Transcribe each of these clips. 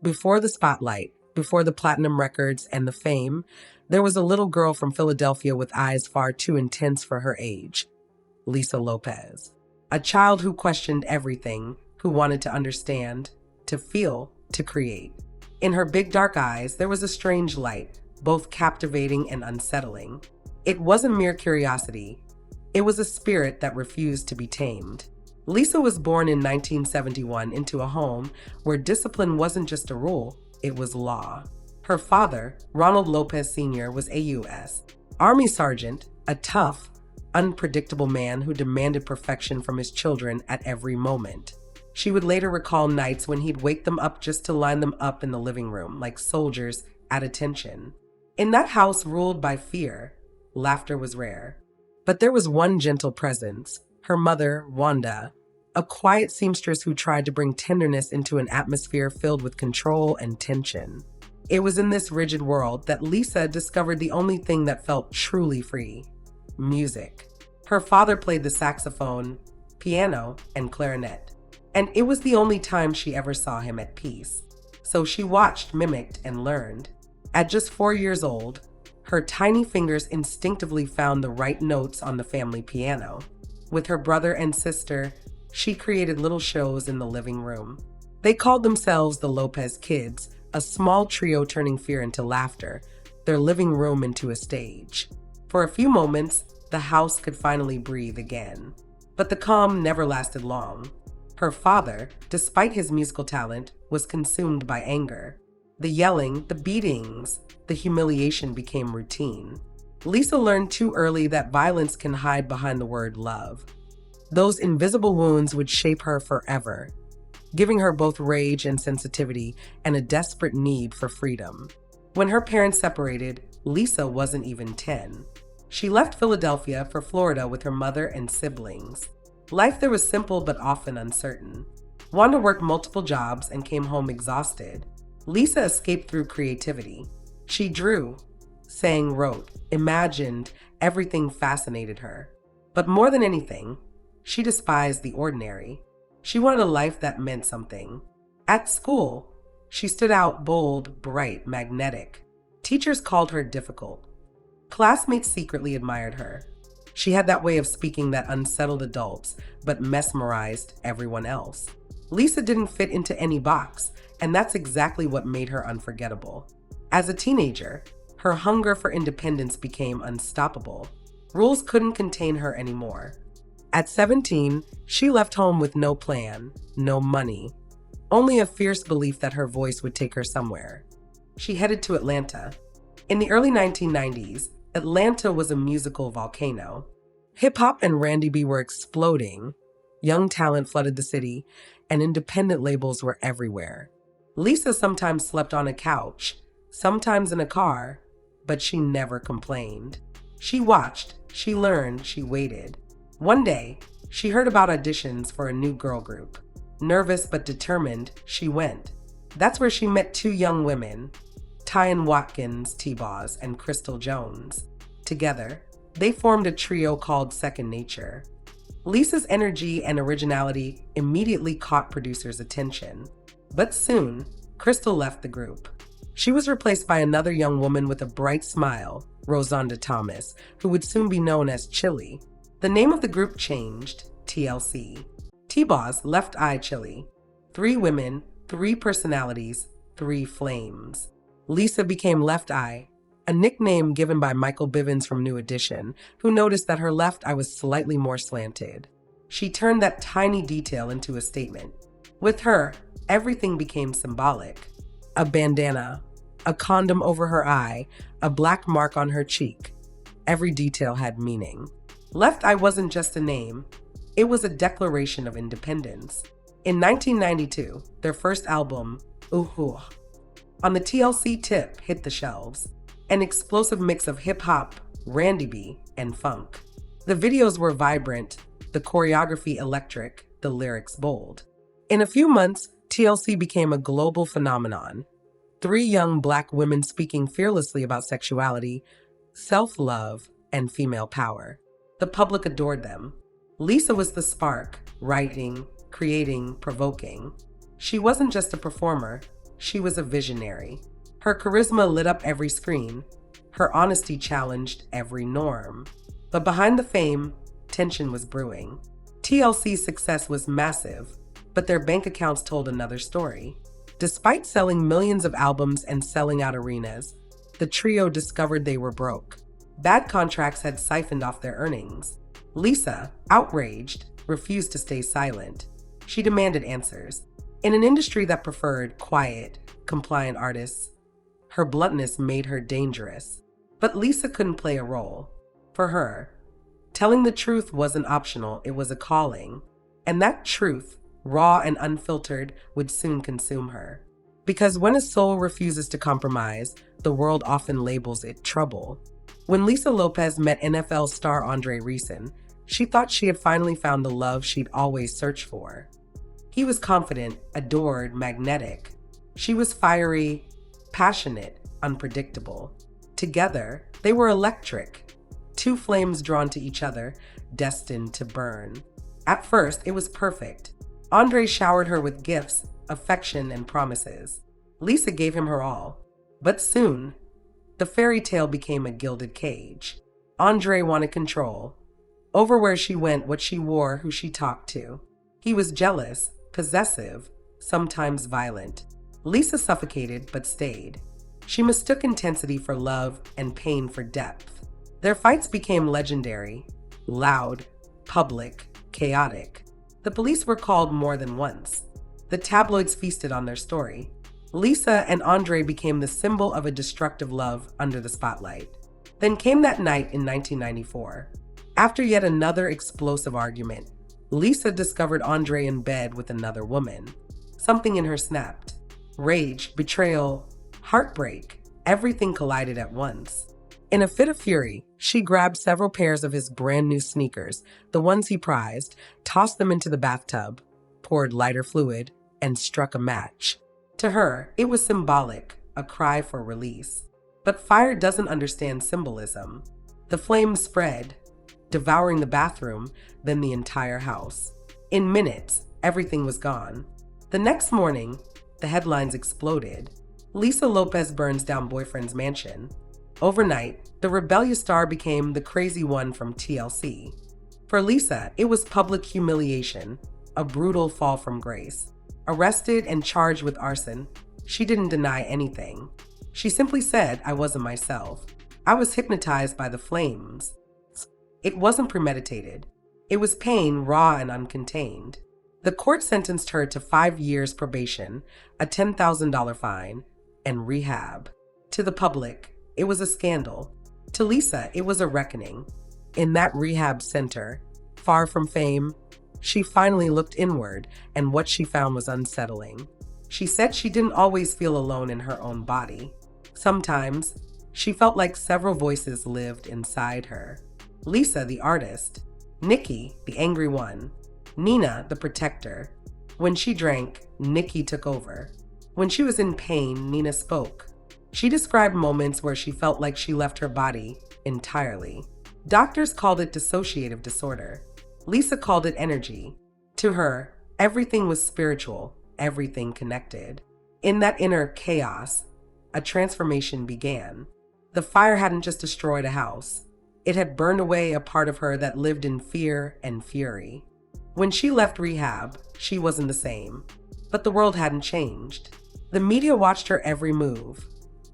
Before the spotlight, before the platinum records and the fame, there was a little girl from Philadelphia with eyes far too intense for her age, Lisa Lopes. A child who questioned everything, who wanted to understand, to feel, to create. In her big dark eyes, there was a strange light, both captivating and unsettling. It wasn't mere curiosity. It was a spirit that refused to be tamed. Lisa was born in 1971 into a home where discipline wasn't just a rule, it was law. Her father, Ronald Lopes Sr., was a U.S. Army sergeant, a tough, unpredictable man who demanded perfection from his children at every moment. She would later recall nights when he'd wake them up just to line them up in the living room, like soldiers at attention. In that house ruled by fear, laughter was rare. But there was one gentle presence, her mother, Wanda, a quiet seamstress who tried to bring tenderness into an atmosphere filled with control and tension. It was in this rigid world that Lisa discovered the only thing that felt truly free: music. Her father played the saxophone, piano, and clarinet, and it was the only time she ever saw him at peace. So she watched, mimicked, and learned. At just 4 years old, her tiny fingers instinctively found the right notes on the family piano. With her brother and sister, she created little shows in the living room. They called themselves the Lopes Kids, a small trio turning fear into laughter, their living room into a stage. For a few moments, the house could finally breathe again. But the calm never lasted long. Her father, despite his musical talent, was consumed by anger. The yelling, the beatings, the humiliation became routine. Lisa learned too early that violence can hide behind the word love. Those invisible wounds would shape her forever, giving her both rage and sensitivity and a desperate need for freedom. When her parents separated, Lisa wasn't even 10. She left Philadelphia for Florida with her mother and siblings. Life there was simple but often uncertain. Wanda worked multiple jobs and came home exhausted. Lisa escaped through creativity. She drew, sang, wrote, imagined. Everything fascinated her. But more than anything, she despised the ordinary. She wanted a life that meant something. At school, she stood out bold, bright, magnetic. Teachers called her difficult. Classmates secretly admired her. She had that way of speaking that unsettled adults, but mesmerized everyone else. Lisa didn't fit into any box, and that's exactly what made her unforgettable. As a teenager, her hunger for independence became unstoppable. Rules couldn't contain her anymore. At 17, she left home with no plan, no money, only a fierce belief that her voice would take her somewhere. She headed to Atlanta. In the early 1990s, Atlanta was a musical volcano. Hip-hop and R&B were exploding. Young talent flooded the city, and independent labels were everywhere. Lisa sometimes slept on a couch, sometimes in a car, but she never complained. She watched, she learned, she waited. One day, she heard about auditions for a new girl group. Nervous but determined, she went. That's where she met two young women, Tyan Watkins, T-Boz, and Crystal Jones. Together, they formed a trio called Second Nature. Lisa's energy and originality immediately caught producers' attention. But soon, Crystal left the group. She was replaced by another young woman with a bright smile, Rosonda Thomas, who would soon be known as Chili. The name of the group changed, TLC. T-Boz, Left Eye Chili. 3 women, 3 personalities, 3 flames. Lisa became Left Eye, a nickname given by Michael Bivins from New Edition, who noticed that her left eye was slightly more slanted. She turned that tiny detail into a statement. With her, everything became symbolic. A bandana, a condom over her eye, a black mark on her cheek. Every detail had meaning. Left Eye wasn't just a name, it was a declaration of independence. In 1992, their first album, Ooh, on the TLC tip, hit the shelves. An explosive mix of hip-hop, R&B, and funk. The videos were vibrant, the choreography electric, the lyrics bold. In a few months, TLC became a global phenomenon. 3 young Black women speaking fearlessly about sexuality, self-love, and female power. The public adored them. Lisa was the spark, writing, creating, provoking. She wasn't just a performer, she was a visionary. Her charisma lit up every screen. Her honesty challenged every norm. But behind the fame, tension was brewing. TLC's success was massive, but their bank accounts told another story. Despite selling millions of albums and selling out arenas, the trio discovered they were broke. Bad contracts had siphoned off their earnings. Lisa, outraged, refused to stay silent. She demanded answers. In an industry that preferred quiet, compliant artists, her bluntness made her dangerous. But Lisa couldn't play a role. For her, telling the truth wasn't optional, it was a calling. And that truth, raw and unfiltered, would soon consume her. Because when a soul refuses to compromise, the world often labels it trouble. When Lisa Lopes met NFL star Andre Rison, she thought she had finally found the love she'd always searched for. He was confident, adored, magnetic. She was fiery, passionate, unpredictable. Together, they were electric. Two flames drawn to each other, destined to burn. At first, it was perfect. Andre showered her with gifts, affection, and promises. Lisa gave him her all. But soon, the fairy tale became a gilded cage. Andre wanted control. Over where she went, what she wore, who she talked to. He was jealous, possessive, sometimes violent. Lisa suffocated but stayed. She mistook intensity for love and pain for depth. Their fights became legendary, loud, public, chaotic. The police were called more than once. The tabloids feasted on their story. Lisa and Andre became the symbol of a destructive love under the spotlight. Then came that night in 1994. After yet another explosive argument, Lisa discovered Andre in bed with another woman. Something in her snapped. Rage, betrayal, heartbreak, everything collided at once. In a fit of fury, she grabbed several pairs of his brand new sneakers, the ones he prized, tossed them into the bathtub, poured lighter fluid, and struck a match. To her, it was symbolic, a cry for release. But fire doesn't understand symbolism. The flames spread, devouring the bathroom, then the entire house. In minutes, everything was gone. The next morning, the headlines exploded. Lisa Lopes burns down boyfriend's mansion. Overnight, the rebellious star became the crazy one from TLC. For Lisa, it was public humiliation, a brutal fall from grace. Arrested and charged with arson, she didn't deny anything. She simply said, "I wasn't myself. I was hypnotized by the flames." It wasn't premeditated. It was pain, raw and uncontained. The court sentenced her to 5 years probation, a $10,000 fine, and rehab. To the public, it was a scandal. To Lisa, it was a reckoning. In that rehab center, far from fame, she finally looked inward, and what she found was unsettling. She said she didn't always feel alone in her own body. Sometimes, she felt like several voices lived inside her. Lisa, the artist. Nikki, the angry one. Nina, the protector. When she drank, Nikki took over. When she was in pain, Nina spoke. She described moments where she felt like she left her body entirely. Doctors called it dissociative disorder. Lisa called it energy. To her, everything was spiritual, everything connected. In that inner chaos, a transformation began. The fire hadn't just destroyed a house. It had burned away a part of her that lived in fear and fury. When she left rehab, she wasn't the same. But the world hadn't changed. The media watched her every move.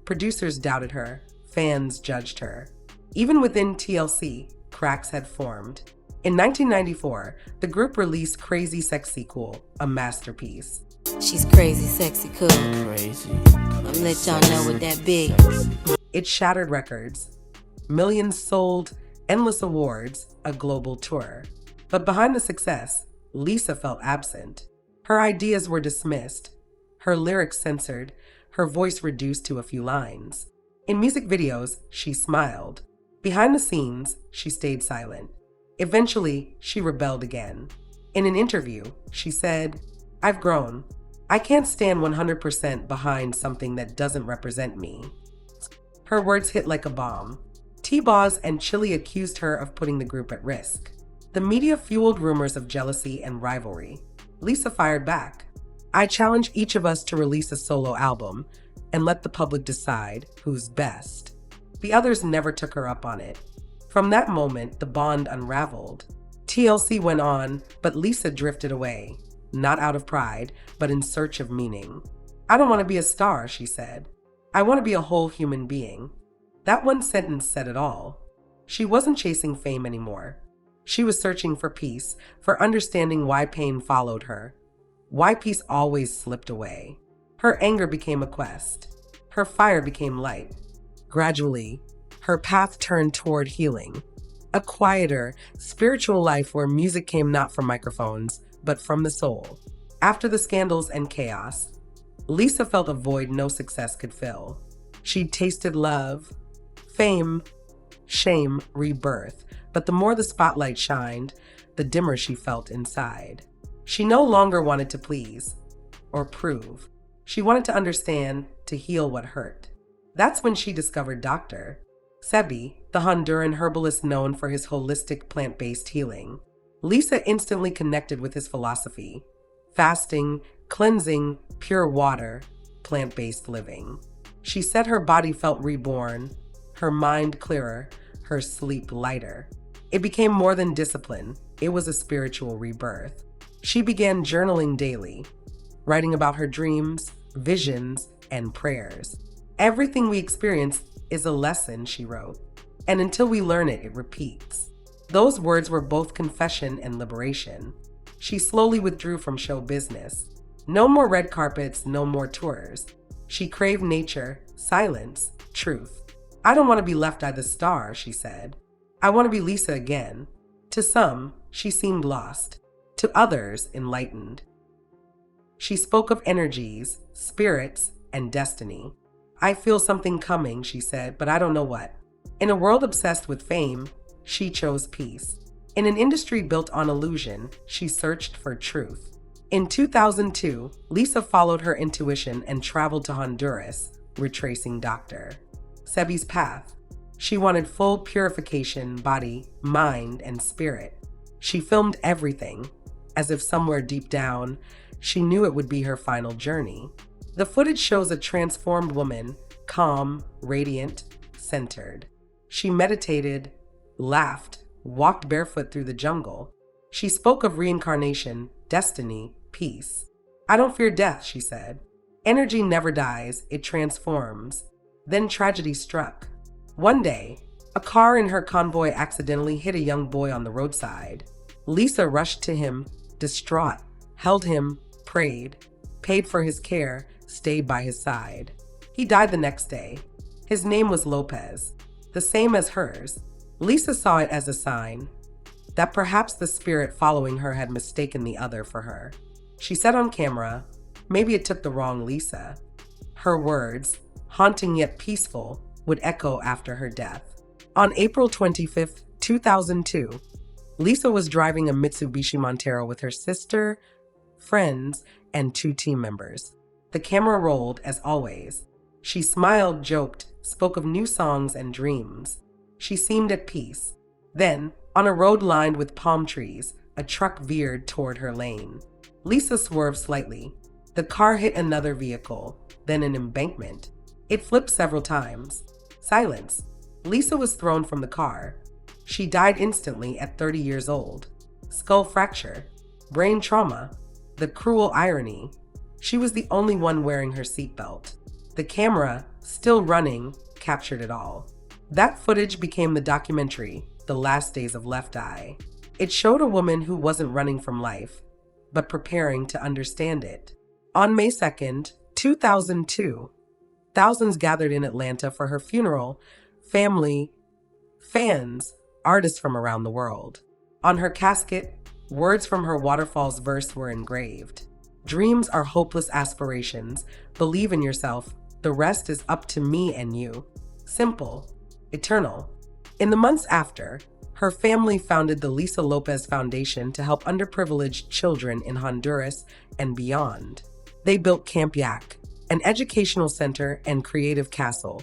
Producers doubted her. Fans judged her. Even within TLC, cracks had formed. In 1994, the group released Crazy Sexy Cool, a masterpiece. She's crazy, sexy, cool. Crazy. I'm gonna let y'all know what that be. It shattered records. Millions sold, endless awards, a global tour. But behind the success, Lisa felt absent. Her ideas were dismissed, her lyrics censored, her voice reduced to a few lines. In music videos, she smiled. Behind the scenes, she stayed silent. Eventually, she rebelled again. In an interview, she said, "I've grown. I can't stand 100% behind something that doesn't represent me." Her words hit like a bomb. T-Boz and Chili accused her of putting the group at risk. The media fueled rumors of jealousy and rivalry. Lisa fired back. I challenge each of us to release a solo album and let the public decide who's best. The others never took her up on it. From that moment, the bond unraveled. TLC went on, but Lisa drifted away, not out of pride, but in search of meaning. I don't want to be a star, she said. I want to be a whole human being. That one sentence said it all. She wasn't chasing fame anymore. She was searching for peace, for understanding why pain followed her, why peace always slipped away. Her anger became a quest. Her fire became light. Gradually, her path turned toward healing, a quieter, spiritual life where music came not from microphones, but from the soul. After the scandals and chaos, Lisa felt a void no success could fill. She'd tasted love, fame, shame, rebirth, but the more the spotlight shined, the dimmer she felt inside. She no longer wanted to please or prove. She wanted to understand, to heal what hurt. That's when she discovered Dr. Sebi, the Honduran herbalist known for his holistic plant-based healing. Lisa instantly connected with his philosophy: fasting, cleansing, pure water, plant-based living. She said her body felt reborn, her mind clearer, her sleep lighter. It became more than discipline. It was a spiritual rebirth. She began journaling daily, writing about her dreams, visions, and prayers. Everything we experience is a lesson, she wrote, and until we learn it, it repeats. Those words were both confession and liberation. She slowly withdrew from show business. No more red carpets, no more tours. She craved nature, silence, truth. I don't want to be left by the star, she said. I want to be Lisa again. To some, she seemed lost. To others, enlightened. She spoke of energies, spirits, and destiny. I feel something coming, she said, but I don't know what. In a world obsessed with fame, she chose peace. In an industry built on illusion, she searched for truth. In 2002, Lisa followed her intuition and traveled to Honduras, retracing Dr. Sebi's path. She wanted full purification, body, mind, and spirit. She filmed everything, as if somewhere deep down, she knew it would be her final journey. The footage shows a transformed woman, calm, radiant, centered. She meditated, laughed, walked barefoot through the jungle. She spoke of reincarnation, destiny, peace. I don't fear death, she said. Energy never dies, it transforms. Then tragedy struck. One day, a car in her convoy accidentally hit a young boy on the roadside. Lisa rushed to him, distraught, held him, prayed, paid for his care, stayed by his side. He died the next day. His name was Lopes, the same as hers. Lisa saw it as a sign that perhaps the spirit following her had mistaken the other for her. She said on camera, maybe it took the wrong Lisa. Her words, haunting yet peaceful, would echo after her death. On April 25, 2002, Lisa was driving a Mitsubishi Montero with her sister, friends, and 2 team members. The camera rolled as always. She smiled, joked, spoke of new songs and dreams. She seemed at peace. Then, on a road lined with palm trees, a truck veered toward her lane. Lisa swerved slightly. The car hit another vehicle, then an embankment. It flipped several times. Silence. Lisa was thrown from the car. She died instantly at 30 years old. Skull fracture, brain trauma, the cruel irony. She was the only one wearing her seatbelt. The camera, still running, captured it all. That footage became the documentary, The Last Days of Left Eye. It showed a woman who wasn't running from life, but preparing to understand it. On May 2nd, 2002, thousands gathered in Atlanta for her funeral. Family, fans, artists from around the world. On her casket, words from her Waterfalls verse were engraved. Dreams are hopeless aspirations. Believe in yourself. The rest is up to me and you. Simple, eternal. In the months after, her family founded the Lisa Lopes Foundation to help underprivileged children in Honduras and beyond. They built Camp Yak, an educational center and creative castle,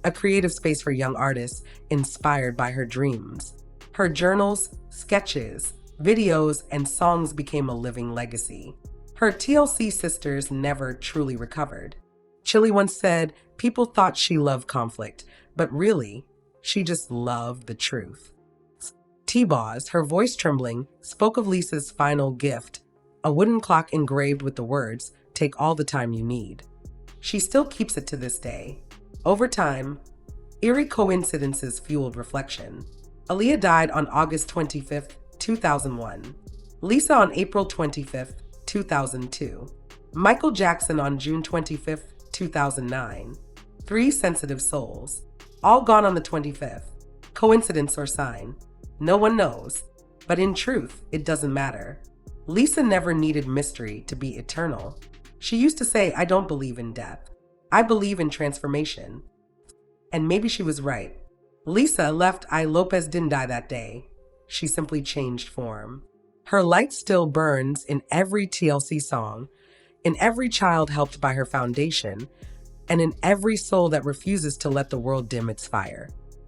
a creative space for young artists inspired by her dreams. Her journals, sketches, videos, and songs became a living legacy. Her TLC sisters never truly recovered. Chili once said, people thought she loved conflict, but really, she just loved the truth. T-Boz, her voice trembling, spoke of Lisa's final gift, a wooden clock engraved with the words, "Take all the time you need." She still keeps it to this day. Over time, eerie coincidences fueled reflection. Aaliyah died on August 25th, 2001. Lisa on April 25th, 2002. Michael Jackson on June 25th, 2009. Three sensitive souls, all gone on the 25th. Coincidence or sign? No one knows. But in truth, it doesn't matter. Lisa never needed mystery to be eternal. She used to say, "I don't believe in death. I believe in transformation." And maybe she was right. Lisa left Lopes didn't die that day. She simply changed form. Her light still burns in every TLC song, in every child helped by her foundation, and in every soul that refuses to let the world dim its fire.